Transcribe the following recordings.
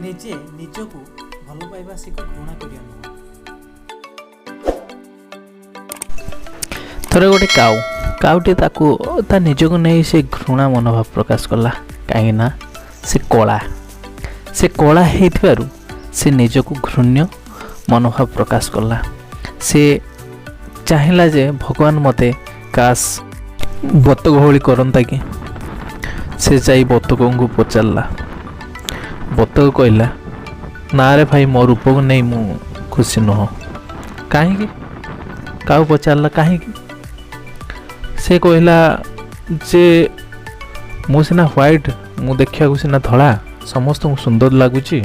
ନିଜେ ନିଜକୁ ଭଲ ପାଇବା ଶିଖ, ଘୃଣା କରିବା ନୁହଁ। ଥରେ ଗୋଟେ କାଉଟି ତାକୁ ତା ନିଜକୁ ନେଇ ସେ ଘୃଣା ମନୋଭାବ ପ୍ରକାଶ କଲା। କାହିଁକିନା ସେ କଳା ହେଇଥିବାରୁ ସେ ନିଜକୁ ଘୃଣ୍ୟ ମନୋଭାବ ପ୍ରକାଶ କଲା। ସେ ଚାହିଁଲା ଯେ ଭଗବାନ ମୋତେ କାଶ ବତକ ଭଳି କରନ୍ତା କି। ସେ ଯାଇ ବତକଙ୍କୁ ପଚାରିଲା। ବତକ କହିଲା, ନାରେ ଭାଇ, ମୋ ରୂପକୁ ନେଇ ମୁଁ ଖୁସି ନୁହଁ। କାହିଁକି? କାଉ ପଚାରିଲା, କାହିଁକି? ସେ କହିଲା ଯେ ମୁଁ ସିନା ହ୍ୱାଇଟ୍, ମୁଁ ଦେଖିବାକୁ ସିନା ଧଳା, ସମସ୍ତଙ୍କୁ ସୁନ୍ଦର ଲାଗୁଛି।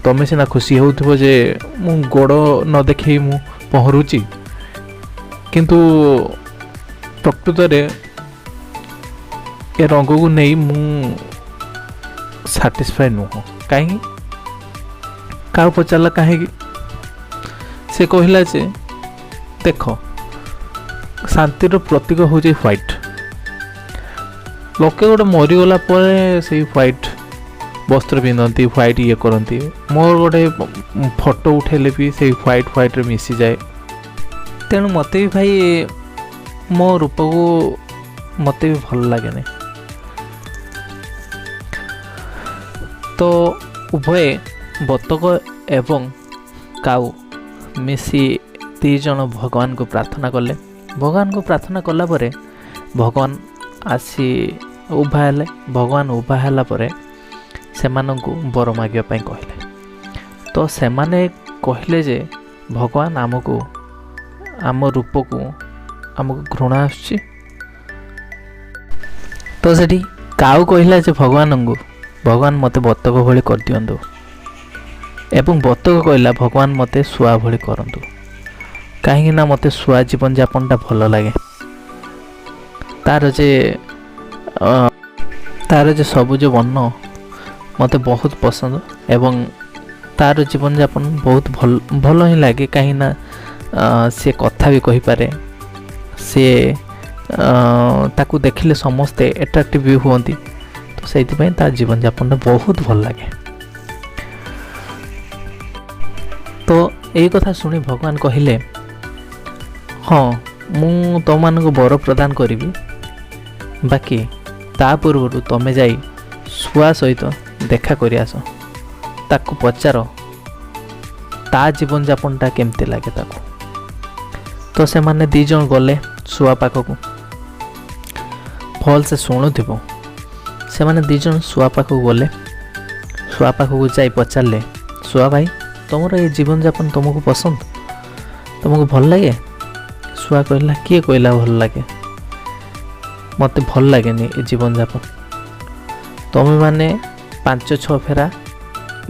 ତମେ ସିନା ଖୁସି ହେଉଥିବ ଯେ ମୁଁ ଗୋଡ଼ ନ ଦେଖେଇ ମୁଁ ପହଁରୁଛି, କିନ୍ତୁ ପ୍ରକୃତରେ ଏ ରଙ୍ଗକୁ ନେଇ ମୁଁ ସାଟିସ୍ଫାଏ ନୁହଁ। କାହିଁକି? କାଉ ପଚାରିଲା, କାହିଁକି? ସେ କହିଲା ଯେ ଦେଖ, ଶାନ୍ତିର ପ୍ରତୀକ ହେଉଛି ହ୍ୱାଇଟ୍। ଲୋକେ ଗୋଟେ ମରିଗଲା ପରେ ସେଇ ହ୍ୱାଇଟ୍ ବସ୍ତ୍ର ପିନ୍ଧନ୍ତି, ହ୍ୱାଇଟ୍ ଇଏ କରନ୍ତି। ମୋର ଗୋଟେ ଫଟୋ ଉଠେଇଲେ ବି ସେଇ ହ୍ୱାଇଟ୍ରେ ମିଶିଯାଏ। ତେଣୁ ମୋତେ ବି ଭାଇ ମୋ ରୂପକୁ ମୋତେ ବି ଭଲ ଲାଗେନି। ତ ଉଭୟ ବତକ ଏବଂ କାଉ ମିଶି ଦୁଇ ଜଣ ଭଗବାନଙ୍କୁ ପ୍ରାର୍ଥନା କଲେ। ଭଗବାନଙ୍କୁ ପ୍ରାର୍ଥନା କଲା ପରେ ଭଗବାନ ଆସି ଉଭା ହେଲେ। ଭଗବାନ ଉଭା ହେଲା ପରେ ସେମାନଙ୍କୁ ବର ମାଗିବା ପାଇଁ କହିଲେ। ତ ସେମାନେ କହିଲେ ଯେ ଭଗବାନ ଆମ ରୂପକୁ ଆମକୁ ଘୃଣା ଆସୁଛି। ତ ସେଠି କାଉ କହିଲା ଯେ ଭଗବାନ ମୋତେ ବତକ ଭଳି କରିଦିଅନ୍ତୁ, ଏବଂ ବତକ କହିଲା ଭଗବାନ ମୋତେ ଶୁଆ ଭଳି କରନ୍ତୁ। କାହିଁକିନା ମୋତେ ଶୁଆ ଜୀବନଯାପନଟା ଭଲ ଲାଗେ। ତାର ଯେ ସବୁଜ ବର୍ଣ୍ଣ ମୋତେ ବହୁତ ପସନ୍ଦ, ଏବଂ ତାର ଜୀବନଯାପନ ବହୁତ ଭଲ ହିଁ ଲାଗେ। କାହିଁକିନା ସେ କଥା ବି କହିପାରେ। ସେ ତାକୁ ଦେଖିଲେ ସମସ୍ତେ ଆଟ୍ରାକ୍ଟିଭ୍ ବି ହୁଅନ୍ତି। ତ ସେଇଥିପାଇଁ ତା ଜୀବନଯାପନଟା ବହୁତ ଭଲ ଲାଗେ। ତ ଏଇ କଥା ଶୁଣି ଭଗବାନ କହିଲେ, ହଁ, ମୁଁ ତୁମମାନଙ୍କୁ ବର ପ୍ରଦାନ କରିବି, ବାକି ତା ପୂର୍ବରୁ ତମେ ଯାଇ ଶୁଆ ସହିତ ଦେଖା କରି ଆସ। ତାକୁ ପଚାର ତା ଜୀବନଯାପନଟା କେମିତି ଲାଗେ ତାକୁ। ତ ସେମାନେ ଦୁଇ ଜଣ ଗଲେ ଶୁଆ ପାଖକୁ। ଭଲସେ ଶୁଣୁଥିବ, ସେମାନେ ଦୁଇ ଜଣ ଶୁଆ ପାଖକୁ ଗଲେ। ଶୁଆ ପାଖକୁ ଯାଇ ପଚାରିଲେ, ଶୁଆ ଭାଇ, ତୁମର ଏ ଜୀବନଯାପନ ତୁମକୁ ପସନ୍ଦ, ତୁମକୁ ଭଲ ଲାଗେ? ଶୁଆ କହିଲା, କିଏ କହିଲା ଭଲ ଲାଗେ? ମୋତେ ଭଲ ଲାଗେନି ଏ ଜୀବନଯାପନ। ତୁମେମାନେ 5-6 ଫେରା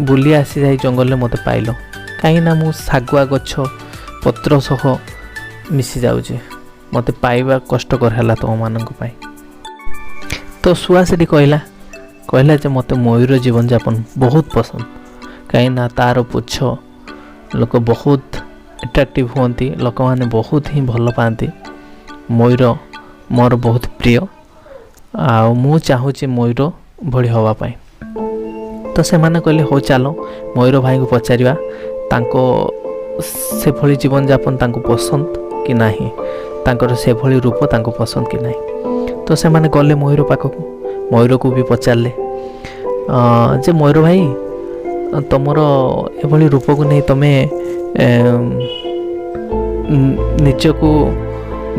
ବୁଲି ଆସି ଯାଇ ଜଙ୍ଗଲରେ ମୋତେ ପାଇଲ। କାହିଁକିନା ମୁଁ ଶାଗୁଆ ଗଛ ପତ୍ର ସହ ମିଶି ଯାଉଛି। ମୋତେ ପାଇବା କଷ୍ଟକର ହେଲା ତୁମମାନଙ୍କ ପାଇଁ। ତ ଶୁଆ ସେଠି କହିଲା ଯେ ମୋତେ ମୟୂର ଜୀବନଯାପନ ବହୁତ ପସନ୍ଦ। କାହିଁକିନା ତା'ର ପୁଚ୍ଛ ଲୋକ ବହୁତ ଆଟ୍ରାକ୍ଟିଭ୍ ହୁଅନ୍ତି, ଲୋକମାନେ ବହୁତ ହିଁ ଭଲ ପାଆନ୍ତି। ମୟୂର ମୋର ବହୁତ ପ୍ରିୟ, ଆଉ ମୁଁ ଚାହୁଁଛି ମୟୂର ଭଳି ହେବା ପାଇଁ। ତ ସେମାନେ କହିଲେ, ହଉ ଚାଲ ମୟୂର ଭାଇଙ୍କୁ ପଚାରିବା ସେଭଳି ଜୀବନଯାପନ ତାଙ୍କୁ ପସନ୍ଦ କି ନାହିଁ, ତାଙ୍କର ସେଭଳି ରୂପ ତାଙ୍କୁ ପସନ୍ଦ କି ନାହିଁ। ତ ସେମାନେ ଗଲେ ମୟୂର ପାଖକୁ। ମୟୂରକୁ ବି ପଚାରିଲେ ଯେ ମୟୂର ଭାଇ, ତୁମର ଏଭଳି ରୂପକୁ ନେଇ ତୁମେ ନିଜକୁ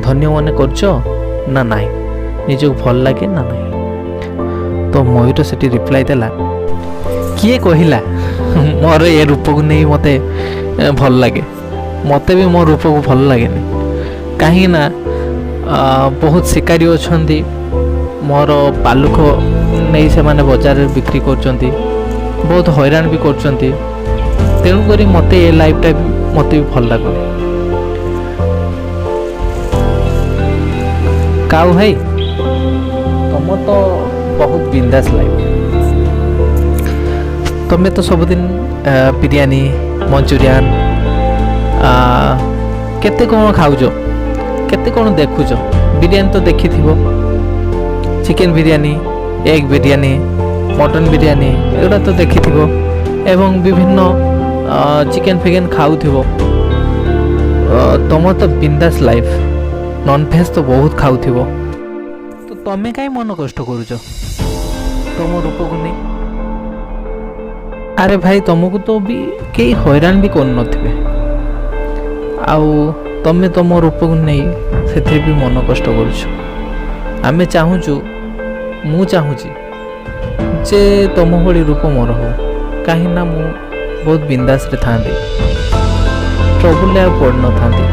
ଧନ୍ୟ ମନେ କରୁଛ ନା ନାହିଁ, ନିଜକୁ ଭଲ ଲାଗେ ନା ନାହିଁ? ତ ମୟୂର ସେଠି ରିପ୍ଲାଏ ଦେଲା, କିଏ କହିଲା ମୋର ଏ ରୂପକୁ ନେଇ ମୋତେ ଭଲ ଲାଗେ? ମୋତେ ବି ମୋ ରୂପକୁ ଭଲ ଲାଗେନି। କାହିଁକିନା ବହୁତ ଶିକାରୀ ଅଛନ୍ତି, ମୋର ପାଲୁକ ନେଇ ସେମାନେ ବଜାରରେ ବିକ୍ରି କରୁଛନ୍ତି, ବହୁତ ହଇରାଣ ବି କରୁଛନ୍ତି। ତେଣୁକରି ମୋତେ ଏ ଲାଇଫ୍ଟା ମୋତେ ବି ଭଲ ଲାଗୁନି। କାଉ ଭାଇ, ତୁମ ତ ବହୁତ ବିନ୍ଦାସ ଲାଇଫ୍। ତୁମେ ତ ସବୁଦିନ ବିରିୟାନୀ, ମଞ୍ଚୁରିଆନ୍, କେତେ କ'ଣ ଖାଉଛ, କେତେ କ'ଣ ଦେଖୁଛ। ବିରିୟାନୀ ତ ଦେଖିଥିବ, chicken biryani, egg biryani, mutton biryani ଏଗୁଡ଼ା ତ ଦେଖିଥିବ ଏବଂ ବିଭିନ୍ନ ଚିକେନ୍ ଫିକେନ୍ ଖାଉଥିବ। ତମର ତ ବିନ୍ଦାସ ଲାଇଫ୍, ନନଭେଜ୍ ତ ବହୁତ ଖାଉଥିବ, ତ ତମେ କାହିଁ ମନ କଷ୍ଟ କରୁଛ ତମ ରୂପକୁ ନେଇ? ଆରେ ଭାଇ ତମକୁ ତ ବି କେହି ହଇରାଣ ବି କରୁନଥିବେ, ଆଉ ତମେ ତମ ରୂପକୁ ନେଇ ସେଥିରେ ବି ମନ କଷ୍ଟ କରୁଛ। ଆମେ ଚାହୁଁଛୁ, ମୁଁ ଚାହୁଁଛି ଯେ ତମ ଭଳି ରୂପ ମୋର ହଉ, କାହିଁକିନା ମୁଁ ବହୁତ ବିନ୍ଦାସରେ ଥାଆନ୍ତି, ଟ୍ରବୁଲରେ ଆଉ ପଡ଼ିନଥାନ୍ତି।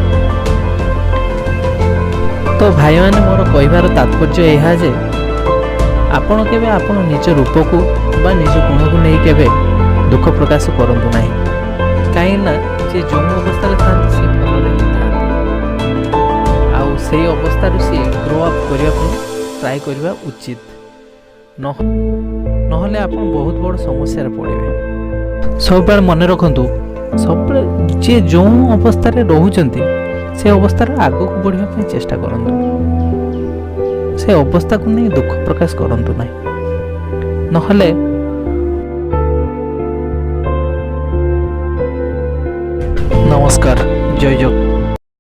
ତ ଭାଇମାନେ ମୋର କହିବାର ତାତ୍ପର୍ଯ୍ୟ ଏହା ଯେ ଆପଣ କେବେ ଆପଣ ନିଜ ରୂପକୁ ବା ନିଜ ଗୁଣକୁ ନେଇ କେବେ ଦୁଃଖ ପ୍ରକାଶ କରନ୍ତୁ ନାହିଁ, କାହିଁକିନା ସେ ଯେଉଁ ଅବସ୍ଥାରେ ଥାଆନ୍ତି ସେ ଭଲରେ ହିଁ ଥାଆନ୍ତି, ଆଉ ସେଇ ଅବସ୍ଥାରୁ ସିଏ ଗ୍ରୋ ଅପ୍ କରିବା ପାଇଁ ଟ୍ରାଏ କରିବା ଉଚିତ। ନହେଲେ ଆପଣ ବହୁତ ବଡ଼ ସମସ୍ୟାରେ ପଡ଼ିବେ। ସବୁବେଳେ ମନେ ରଖନ୍ତୁ, ସବୁବେଳେ ଯିଏ ଯେଉଁ ଅବସ୍ଥାରେ ରହୁଛନ୍ତି ସେ ଅବସ୍ଥାରେ ଆଗକୁ ବଢ଼ିବା ପାଇଁ ଚେଷ୍ଟା କରନ୍ତୁ, ସେ ଅବସ୍ଥାକୁ ନେଇ ଦୁଃଖ ପ୍ରକାଶ କରନ୍ତୁ ନାହିଁ। ନହେଲେ ନମସ୍କାର, ଜୟ ଜଗନ୍ନାଥ।